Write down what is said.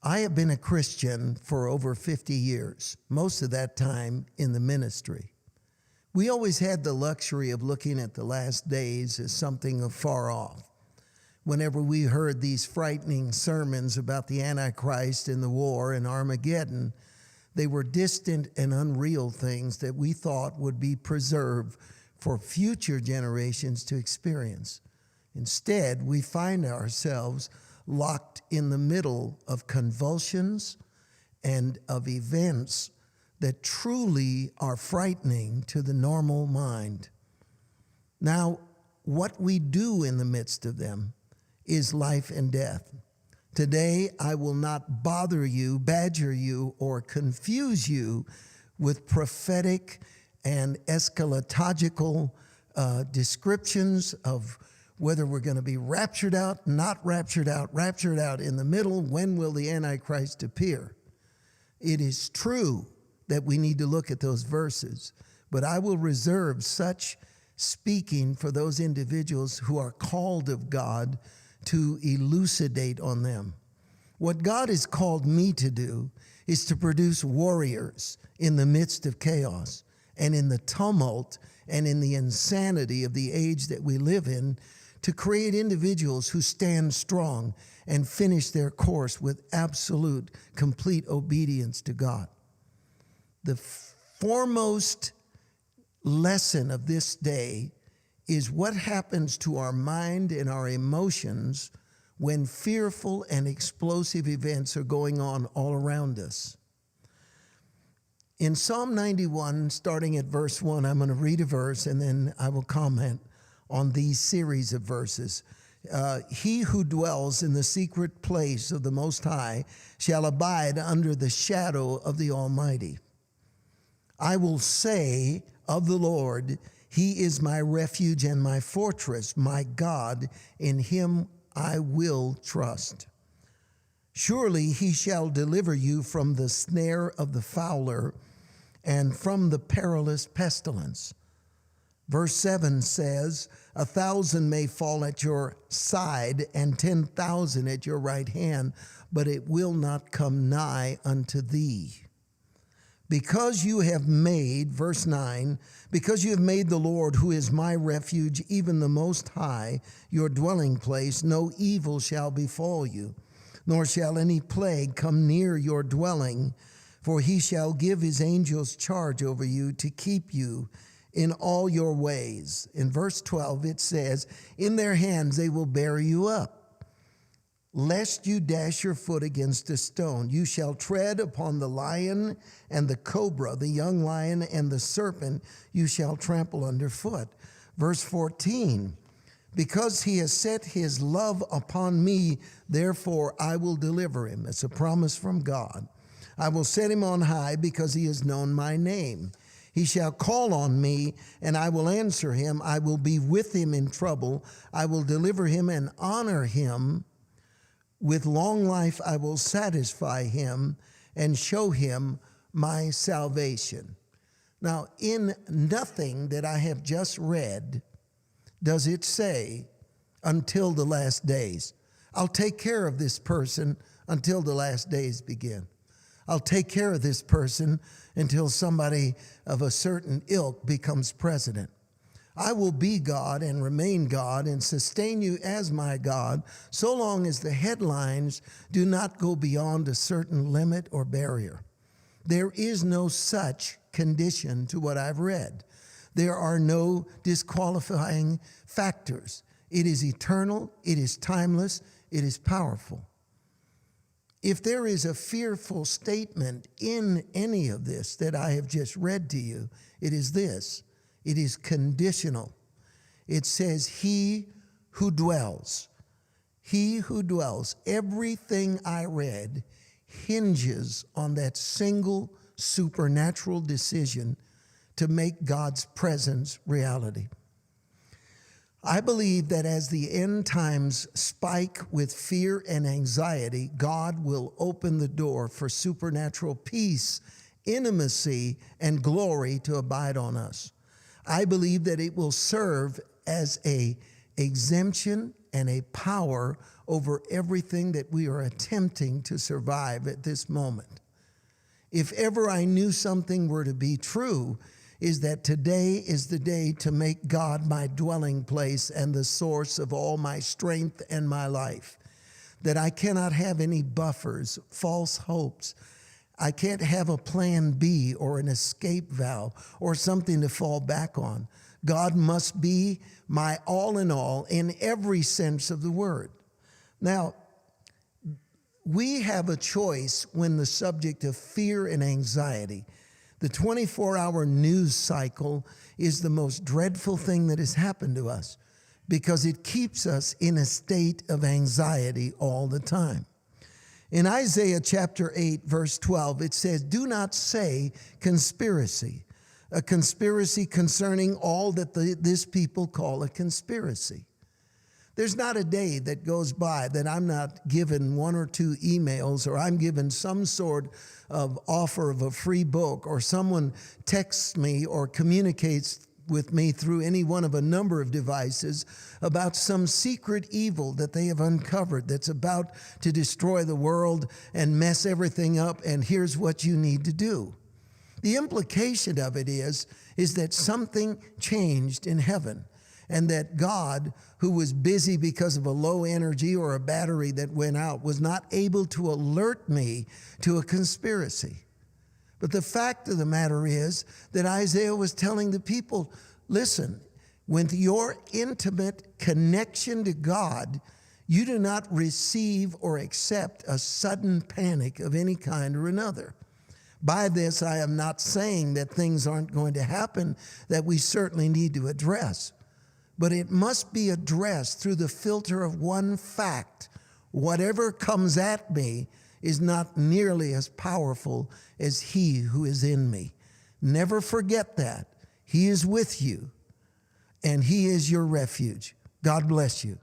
I have been a Christian for over 50 years, most of that time in the ministry. We always had the luxury of looking at the last days as something afar off. Whenever we heard these frightening sermons about the Antichrist and the war and Armageddon, they were distant and unreal things that we thought would be preserved for future generations to experience. Instead, we find ourselves locked in the middle of convulsions and of events that truly are frightening to the normal mind. Now, what we do in the midst of them is life and death. Today, I will not bother you, badger you, or confuse you with prophetic and eschatological descriptions of whether we're going to be raptured out, not raptured out in the middle, when will the Antichrist appear? It is true that we need to look at those verses, but I will reserve such speaking for those individuals who are called of God to elucidate on them. What God has called me to do is to produce warriors in the midst of chaos and in the tumult and in the insanity of the age that we live in, to create individuals who stand strong and finish their course with absolute, complete obedience to God. The foremost lesson of this day is what happens to our mind and our emotions when fearful and explosive events are going on all around us. In Psalm 91, starting at verse 1, I'm going to read a verse and then I will comment on these series of verses. He who dwells in the secret place of the Most High shall abide under the shadow of the Almighty. I will say of the Lord, He is my refuge and my fortress, my God, in Him I will trust. Surely He shall deliver you from the snare of the fowler and from the perilous pestilence. Verse 7 says, 1,000 may fall at your side and 10,000 at your right hand, but it will not come nigh unto thee. Because you have made, verse 9, because you have made the Lord, who is my refuge, even the Most High, your dwelling place, no evil shall befall you, nor shall any plague come near your dwelling, for He shall give His angels charge over you to keep you in all your ways. In verse 12, it says, in their hands they will bear you up, lest you dash your foot against a stone. You shall tread upon the lion and the cobra, the young lion and the serpent you shall trample underfoot. Verse 14, because He has set His love upon me, therefore I will deliver Him. It's a promise from God. I will set Him on high because He has known my name. He shall call on me, and I will answer him. I will be with him in trouble. I will deliver him and honor him. With long life I will satisfy him and show him my salvation. Now, in nothing that I have just read does it say, until the last days. I'll take care of this person until the last days begin. I'll take care of this person until somebody of a certain ilk becomes president. I will be God and remain God and sustain you as my God so long as the headlines do not go beyond a certain limit or barrier. There is no such condition to what I've read. There are no disqualifying factors. It is eternal, it is timeless, it is powerful. If there is a fearful statement in any of this that I have just read to you, it is this. It is conditional. It says, He who dwells. He who dwells. Everything I read hinges on that single supernatural decision to make God's presence reality. I believe that as the end times spike with fear and anxiety, God will open the door for supernatural peace, intimacy, and glory to abide on us. I believe that it will serve as an exemption and a power over everything that we are attempting to survive at this moment. If ever I knew something were to be true, is that today is the day to make God my dwelling place and the source of all my strength and my life. That I cannot have any buffers, false hopes. I can't have a plan B or an escape valve or something to fall back on. God must be my all in every sense of the word. Now, we have a choice when the subject of fear and anxiety. The 24-hour news cycle is the most dreadful thing that has happened to us because it keeps us in a state of anxiety all the time. In Isaiah chapter 8, verse 12, it says, "Do not say conspiracy, a conspiracy concerning all that this people call a conspiracy." There's not a day that goes by that I'm not given one or two emails, or I'm given some sort of offer of a free book, or someone texts me or communicates with me through any one of a number of devices about some secret evil that they have uncovered that's about to destroy the world and mess everything up, and here's what you need to do. The implication of it is that something changed in heaven, and that God, who was busy because of a low energy or a battery that went out, was not able to alert me to a conspiracy. But the fact of the matter is that Isaiah was telling the people, listen, with your intimate connection to God, you do not receive or accept a sudden panic of any kind or another. By this, I am not saying that things aren't going to happen that we certainly need to address. But it must be addressed through the filter of one fact. Whatever comes at me is not nearly as powerful as He who is in me. Never forget that. He is with you, and He is your refuge. God bless you.